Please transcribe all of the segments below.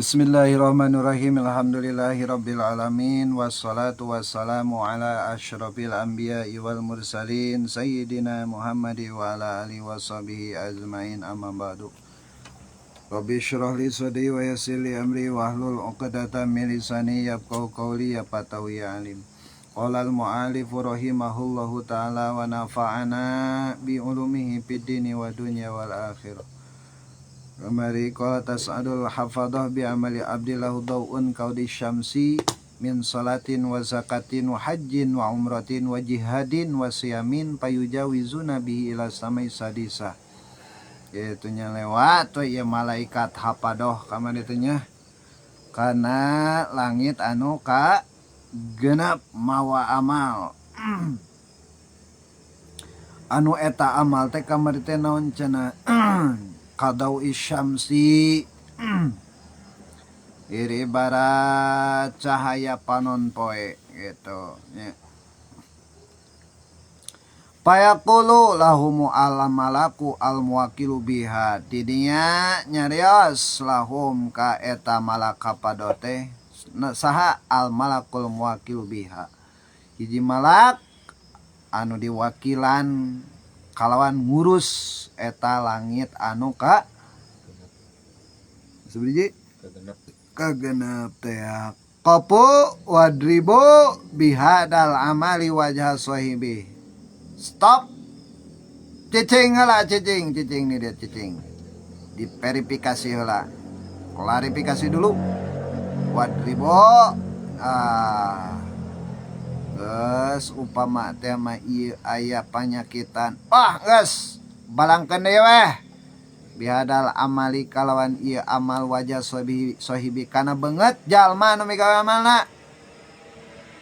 Bismillahirrahmanirrahim. Alhamdulillahirabbil alamin wassalatu wassalamu ala asyrafil anbiya'i wal mursalin sayyidina Muhammadi wa ala alihi washabihi ajmain, amma ba'du. Rabbi shrah li sadri wa yassir li amri wahlul 'uqdatam min lisani yafqahu qawli. Ya fatawi ya alim. Qala al mu'allif rahimahullahu ta'ala wa nafa'ana bi ulumihi fid dini wa dunya wal akhirah. Mari qala tas'adul hafadah bi amali abdillahu daw'un kaudi syamsi min salatin wa zakatin wa hajjin wa umratin wa jihadin wa siyamin payujawizuna bihi ila samai sadisa. Itunya lewat tuh ya malaikat hafadah kamar itunya karena langit anu ka genep mawa amal. Anu eta amal teh kamar teh naon cenah kadau isyamsi iri ibarat cahaya panon poe gitu ya. Payaqulu lahumu al-malaku al-muwakilu biha, didinya nyarios lahum ka eta malaka padote saha al-malakul muwakilu biha, hiji malak anu diwakilan kalawan ngurus eta langit anu ka seberiji kagenep teh qapu wadribu bihadal amali wajah sahibi. Stop, cicing heula, cicing nih dia cicing diverifikasi heula, klarifikasi dulu. Wadribu geus upama teh mah ieu aya panyakitan, geus balangkeun deui weh bihadal amali kalawan ieu amal wajah sahibi kana beungeut jalma anu migawe amalna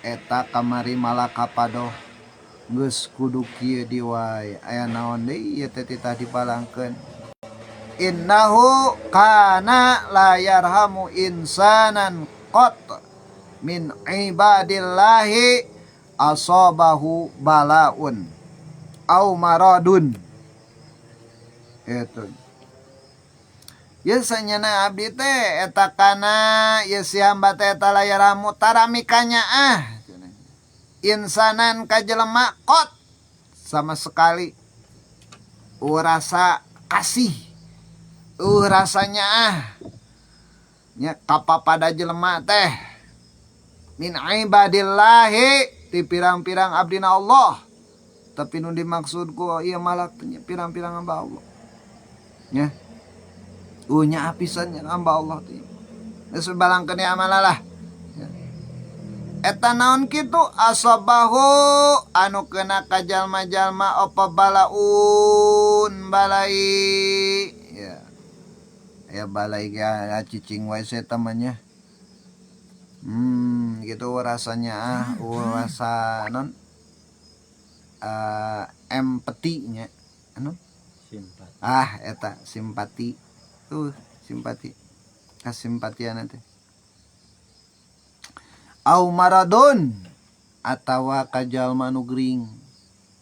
eta kamari malaka padoh geus kudu kieu diwae. Aya naon deui ieu teh titah dibalangkeun, innahu kana la yarhamu insanan qat min ibadillahi asabahu balaun au maradun. Itu biasanya na abdi teh eta kana ye si hamba teh eta layaramu taramikanya insanan ka jelema qot sama sekali rasa kasih rasanya nya kapapada jelema teh min ibadillahi ti pirang-pirang abdina Allah, tapi nu dimaksud ku ieu malak pirang-pirang hamba Allah nya nya apisan nya hamba Allah teh geus balangkeun amalalah eta naon kitu asabahu anu kena ka jalma-jalma apa balaun balai ya balai ge cicing wae saya temannya gitu rasanya rasa non empati nya anu simpati eta simpati simpati kasimpatian teh au maradun atawa ka jalma nu gering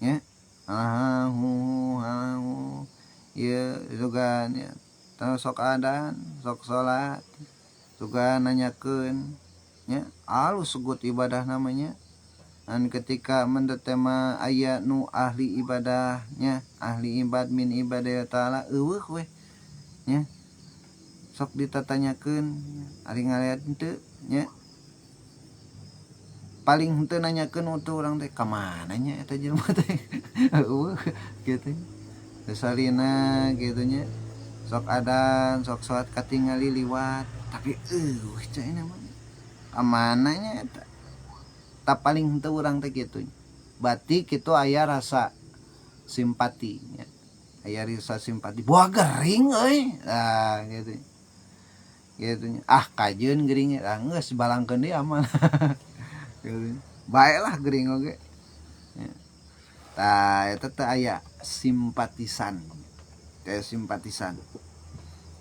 nya ieu juga nya sok adan sok salat juga nanyakeun nya alus sugut ibadah namanya dan ketika mendetema aya nu ahli ibadahnya ahli ibad min ibadah taala eueuh we nya sok ditatanyakeun ari ngaliat henteu nya paling henteu nanyakeun utuh urang teh ka mana nya eta jelema teh eueuh kitu salina kitu nya sok adan sok salat katingali liwat tapi cenah mah amananya eta tak paling henteu urang teh kitu berarti kitu aya rasa simpati nya aya rasa simpati buah gering euy gitu nya kajeun gering geus balangkeun deui amal gitu baelah gering oge tah eta teh aya simpatisan kayak simpatisan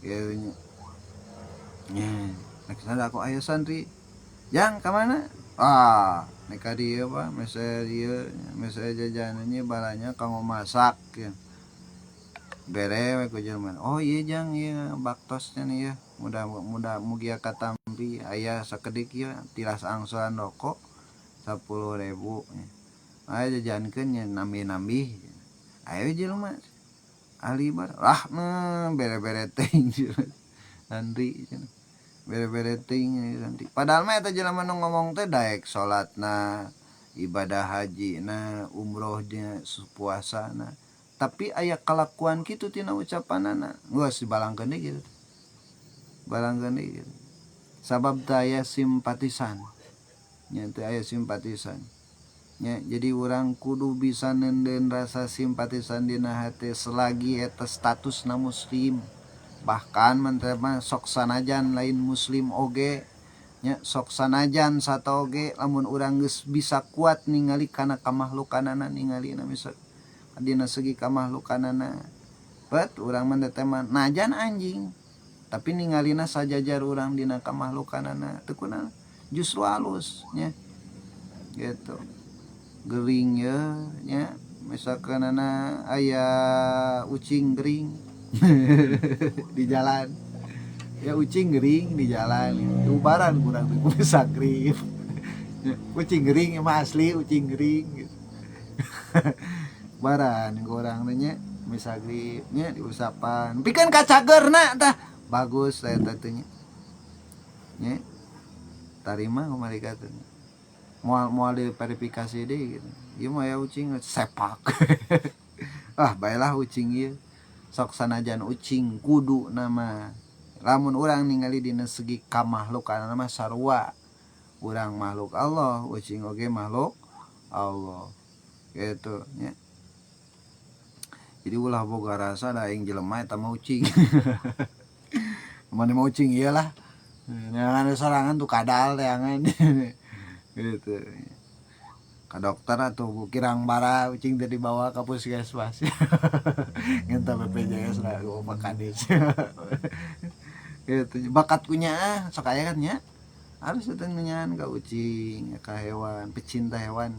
gitu nya nek sada aku aya santri yang ka mana nek ka dieu Pak mese dieu mese jajanannya balanya kanggo masak ya bere we ku jelema. Oh iya jang ieu baktosnya nih ya mudah mugia katampi aya sakedik ya tilas angsuran rokok 10.000 aya jajankeun nya nambi-nambi ayo jelema ahli bar lah bere-bere teuing nanti bere-bere teuing nanti padahal mah eta jelema nu ngomong teh daek salatna ibadah haji na umrohnya puasana tapi aya kalakuan kitu tina ucapanana geus dibalangkeun deui kitu balangkeun deui kitu sabab teu aya simpatisan nya teu aya simpatisan nya jadi urang kudu bisa nenden rasa simpatisan dina hate selagi eta statusna muslim bahkan menteh mah sok sanajan lain muslim oge nya sok sanajan satoge lamun urang geus bisa kuat ningali kana kamahlukkanana ningalina misal dina segi kamahlukkanana bet urang mah teh mah najan anjing tapi ningalina sajajar urang dina kamahlukkanana teu kunaon justru halus nya gitu gering ya nya misalkan aya ucing gering di jalan ya ucing gering di jalan ubaran kurang tuh sakrif ucing gering emang asli ucing gering gitu. Baran orang nanya misagrifnya diusapan bikin kacagerna tah bagus saya tatunya nya tarima kemarin katanya mau diverifikasi deh gitu ieu mah ya ucing sepak baiklah ucing ieu sok sanajan ucing kudu nama lamun urang ningali dina segi kamahlukana mah sarua urang makhluk Allah ucing oge makhluk Allah gitu nya jadi ulah boga rasa da aing jelema eta mah ucing mana mau ucing iyalah jangan sorangan tuh kadal teangan gitu ke dokter atau kirang bara ucing tadi dibawa ke puskesmas ngenta BPJS lah Pak Kadis gitu bakat punya sok aya kan nya harus nanyaan ke ucing ke hewan pecinta hewan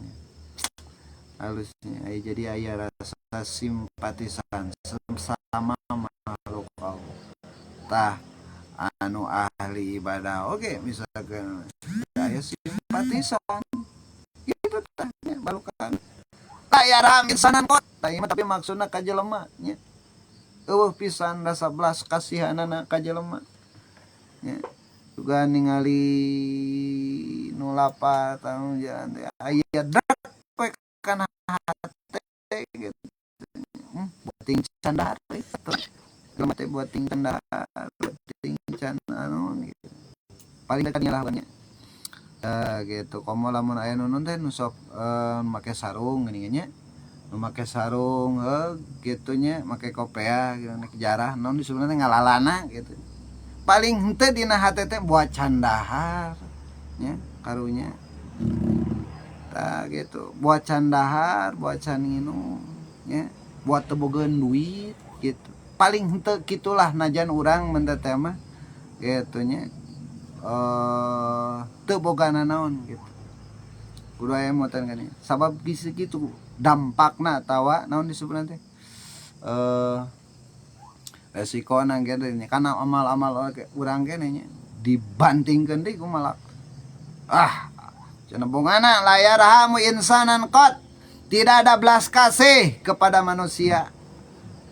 halusnya jadi aya rasa simpatisan sama makhluk Allah tah anu ahli ibadah oke misalkan aya simpatisan gitu tah balukan aya raham insanan kok tapi maksudna ka jelema nya eueuh pisan rasa belas kasihanana ka jelema nya juga ningali nu lapat anu jalan teh aya dak we kana hate gitu buating candar itu jelema teh buating candar buating can anu gitu paling dekat lah banyak gitu komo lamun aya nunun teh nu sok make sarung geuning nya nu make sarung kitu nya make kopea gitu nek jarah naon disebutna teh ngalalana gitu paling henteu dina hate teh buat candahar nya karunya tah gitu buat candahar buat can nginum nya buat tebogeun duit gitu paling henteu kitulah najan urang mun teh mah gitu nya teu bogana naon gitu kudu aya moten kan sabab kitu dampakna tawa naon disebutna teh resikona gini karena amal-amal urang kene nya dibandingkeun deui ku malak cenah bongana la yarhamu insanan qat tidak ada belas kasih kepada manusia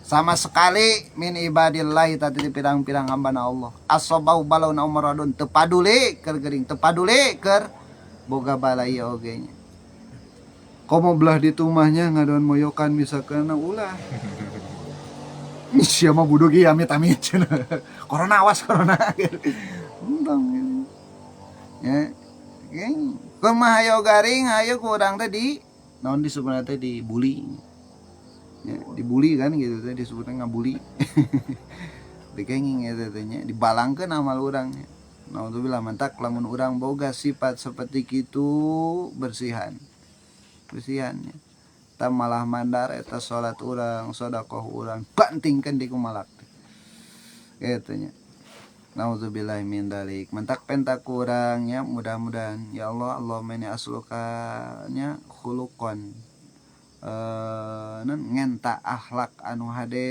sama sekali min ibadillahi tadi pirang-pirang hambana Allah asobau balauna umradun teu paduli keur geuring teu paduli keur boga balai oge nya komo belah di tumahnya ngaduan moyokan misalkan ulah siapa buduk ya amit-amit corona awas corona entong ya kumaha hayo garing hayo kurang tadi naon disebutna teh dibuli ya dibuli kan gitu teh disebutna ngabuli dikenging eta teh nya dibalangkeun amal urang nya naudzubillah mantak lamun urang boga sifat seperti kitu bersihan nya ta malah mandar eta salat urang sedekah urang bantingkeun di kumalak kitu nya naudzubillahi min dzalik mentak pentak urang nya mudah-mudahan ya Allah Allahumma inni as'aluka nya khuluqan ngenta akhlak anu hade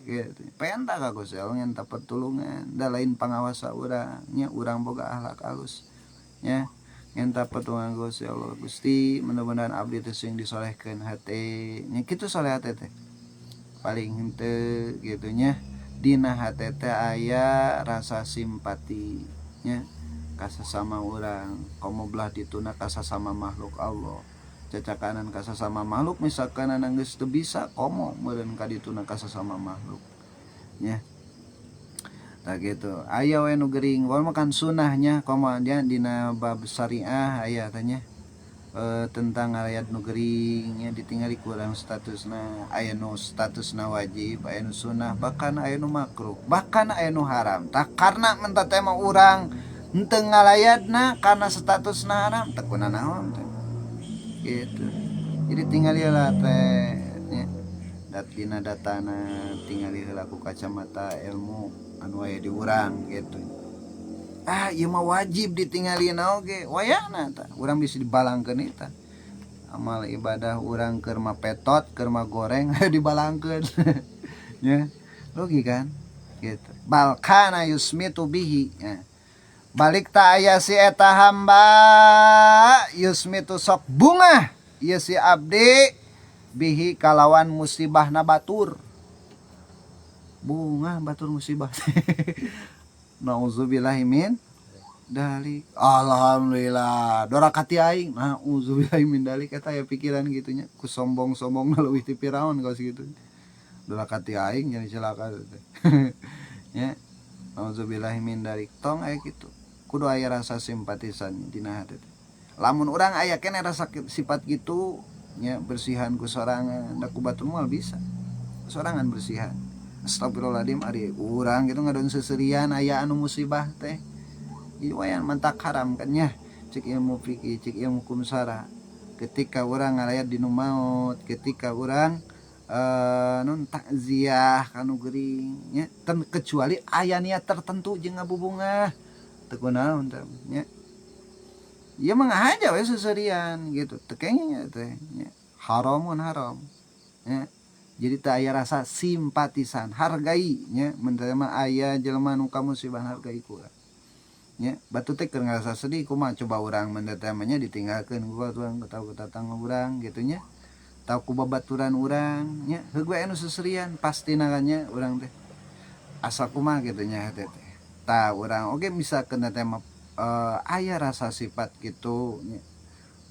gitu. Penta ka Gusti Allah ngenta pertulungan da lain pangawasa urang nya urang boga akhlak alus nya ngenta pertulungan Gusti Allah. Gusti mudah-mudahan abdi teh sing disolehkeun hate nya kitu soleh hate teh paling henteu gitu nya dina hate teh aya rasa simpati nya ka sesama urang komo belah dituna ka sesama makhluk Allah cacakanan ka sesama makhluk misalkan anu geus teu bisa komo meureun ka dituna ka sesama makhluk nya tak gitu aya we nu geuring wal makan sunahnya komo nya dina bab syariah aya tanya tentang ayat nu geuring nya ditinggali ku urang statusna aya nu statusna wajib aya nu sunah bahkan aya nu makruh bahkan aya nu haram tak karena menta teh mah urang henteu ngalayatna karena statusna haram teu kuna naon teh gitu jadi tinggali lah teh nya dina datana tinggali heula ku kacamata ilmu anu aya di urang gitu ieu mah wajib ditinggalina oge wayahna tah urang bisa dibalangkeun eta amal ibadah urang keur mapetot keur magoreng dibalangkeun nya logi kan gitu balkana yusmitu bihi ya. Balik ta aya si eta hamba yusmitu sok bunga ieu si abdi bihi kalawan musibahna batur bunga batur musibah nauzubillahi min dalik alhamdulillah dorakati aing nauzubillahi min dalik eta ya pikiran gitunya ku sombong-sombong leuwih ti Firaun kaos gitu dorakati aing jadi celaka ya nauzubillahi min dalik tong aya kitu kudu aya rasa simpatisan dina hati lamun urang aya keneh rasa sifat gitu nya bersihan ku sorangan da ku batur moal bisa sorangan bersihan astagfirullahaladzim ari urang gitu ngadon seserian aya anu musibah teh ieu wayan mentak haram kan nya cek ilmu fikih cek ilmu hukum syara ketika urang ngalayat dinu maut ketika urang nun takziah kanu geuring nya kecuali aya niat tertentu jeung ngabubungah teu kunaon teh nya ieu mah ngahaja we seserian gitu teu kenging teh nya haramun haram nya jadi teu aya rasa simpatisan hargai nya mun teh mah aya jelema nu kamusibah hargai ku urang nya batu teh keur ngarasa sedih kumaha coba urang mun teh mah nya ditinggalkeun ku urang tahu tatangga urang gitu nya tahu ku babaturan urang nya heug we anu seserian pastina kan nya urang teh asa kumaha kitu nya teh tah urang oge misalkeun teh mah aya rasa sifat gitu nya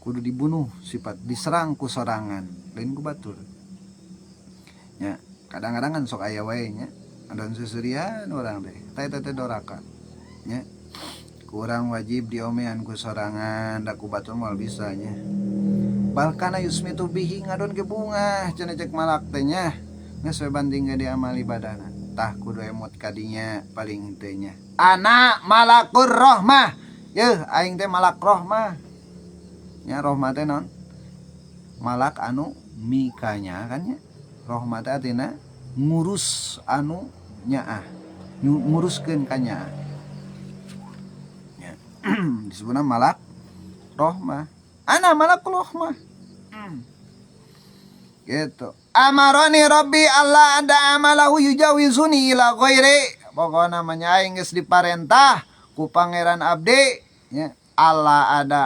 kudu dibunuh sifat diserang ku sorangan lain ku batur nya kadang-kadang kan sok aya wae nya adon seserian urang teh teh doraka nya kurang wajib diomean ku sorangan da ku batur moal bisa nya balkana yusmitu bihi ngadon ke bunga cenah cek malak teh nya geus we banding di amal ibadahna tah kudu emot kadinya paling teh nya ana malakur rahmah yeuh aing teh malak rahmah nya rahmah teh naon malak anu mikanya kan nya rahmah teh artina ngurus anu nyaah nguruskeun ka nyaah nya disebutna malak rahmah ana malak rahmah gitu amaroni rabbi Allah ada amalahu yujawizuni ila ghairi pokona namanya aing geus diparentah ku pangeran abdi nya Allah ada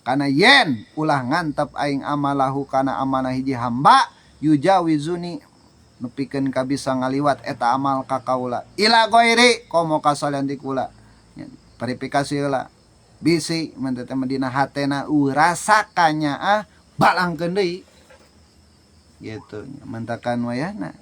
kana yen ulah ngantep aing amalahu kana amanah hiji hamba yujawizuni nepikeun ka bisa ngaliwat eta amal ka kaula ila ghairi komo ka salian ti kula verifikasi heula bisi mun teh dina hatena rasa kanya balangkeun deui gitu mentakan wayahna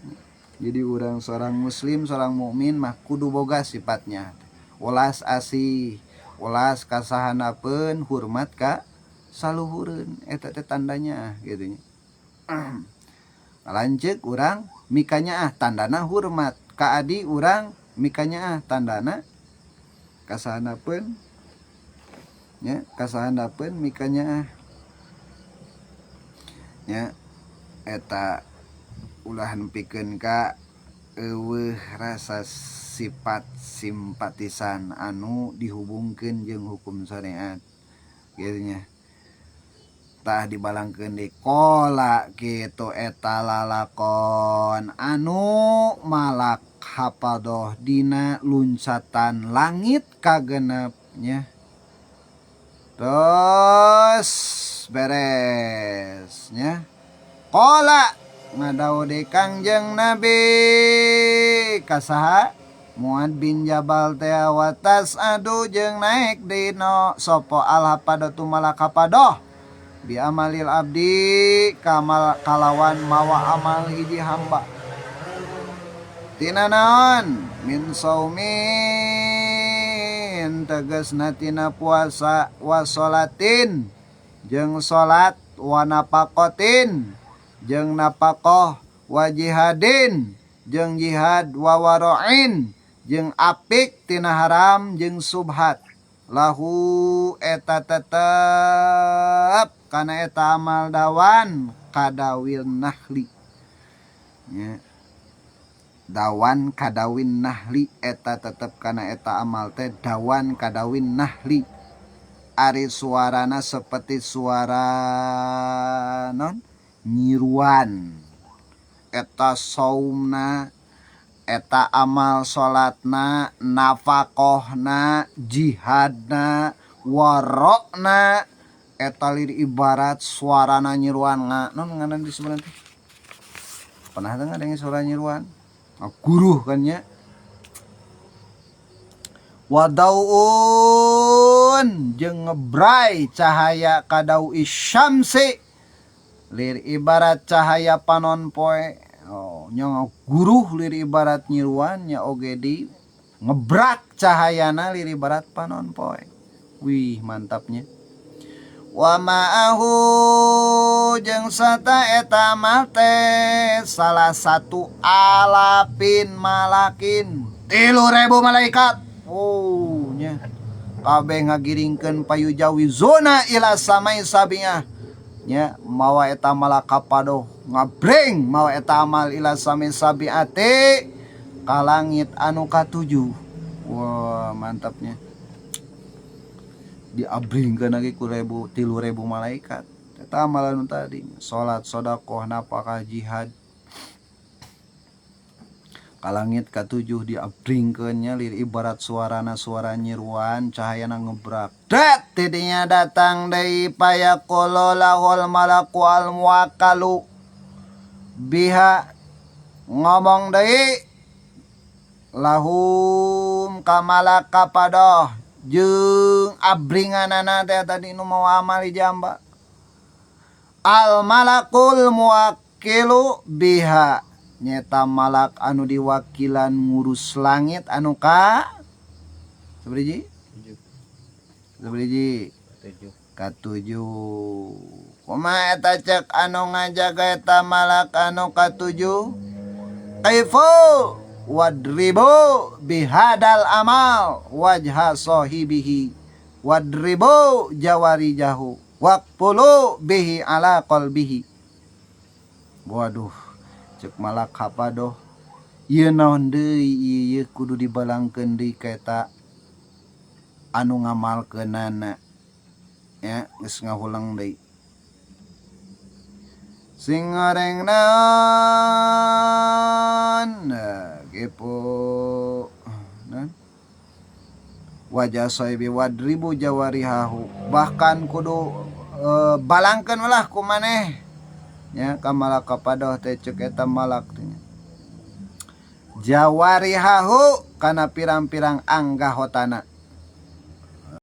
jadi urang seorang muslim seorang mukmin mah kudu boga sifatnya welas asih welas kasahanapeun hormat ka saluhureun eta teh tandanya gitu nya lanceuk urang mikanya tandana hormat ka adi urang mikanya tandana kasahanapeun nya kasahanapeun mikanya nya eta ulah nempikeun ka eueuh rasa sifat simpatisan anu dihubungkeun jeung hukum syariat gitu nya tah dibalangkeun deui qala kitu eta lalakon anu malak hapadoh dina luncatan langit kagenep nya. Terus beres nya. Qala ngadawuh Kangjeng Nabi kasaha Muad bin Jabal teh watas adu jeung naik dino sopo al hapadatu malak hapadoh bi amalil abdi kalawan mawa amal hiji hamba tina naon min saumin tegasna tina puasa wa sholatin jeung salat wa napakotin jeung napakoh wa jihadin jeung jihad wa waro'in jeung apik tina haram jeung subhat lahu eta tetep kana eta amal dawan kadawil nahli nya. Dawan kadawin nahli eta tetep kana eta amal teh dawan kadawin nahli ari suarana seperti suara non nyiruan eta saumna eta amal salatna nafakohna jihadna warokna eta lir ibarat suarana nyiruan non ngaran disebut teh pernah dengar dengan suara nyiruan guruh kan nya wadauun jeung ngebrai cahaya kadau isyamsi lir ibarat cahaya panon poe nya guruh lir ibarat nyiruan nya oge di ngebrak cahayana lir ibarat panon poe. Wih mantapnya. Wa ma'ahu jeung sata eta amal teh salah satu alapin malakin 3.000 malaikat. Oh nya kabeh ngagiringkeun payujawi zona ila samai sabiah nya mawa eta malak kapadoh ngabreng mawa eta amal ila samai sabiate ka langit anu katujuh. Wah mantapnya. Diabringkeun lagi ku 3.000 malaikat eta amal anu tadi salat sedekah napakah jihad ka langit katujuh diabringkeun nya lir ibarat suarana suara nyiruan cahayana ngebrak dat tidinya datang deui payaqulu lahul malaku al muwakkalu biha ngomong deui lahum kamalak kapadoh jeung abringanana teh tadi nu mau amal jamba al malakul muwakkilu biha nyeta malak anu diwakilan ngurus langit anu ka sabriji katujuh kumaha eta cek anu ngajaga eta malak anu katujuh kaifu wadribu bihadal amal wajha sahibihi wadribu jawarijahu waqpulu bihi ala qalbihi. Waduh cek malak hapadoh ieu naon deui ieu kudu dibalangkeun deui ka eta anu ngamalkeunana ya geus ngahulang deui sing ngoreng naon gepo nan wajah sahibi wadribu jawarihahu bahkan kudu balangkeun lah ku maneh nya ka malak kapadoh teh ceuk eta malak teh jawarihahu kana pirang-pirang anggahotana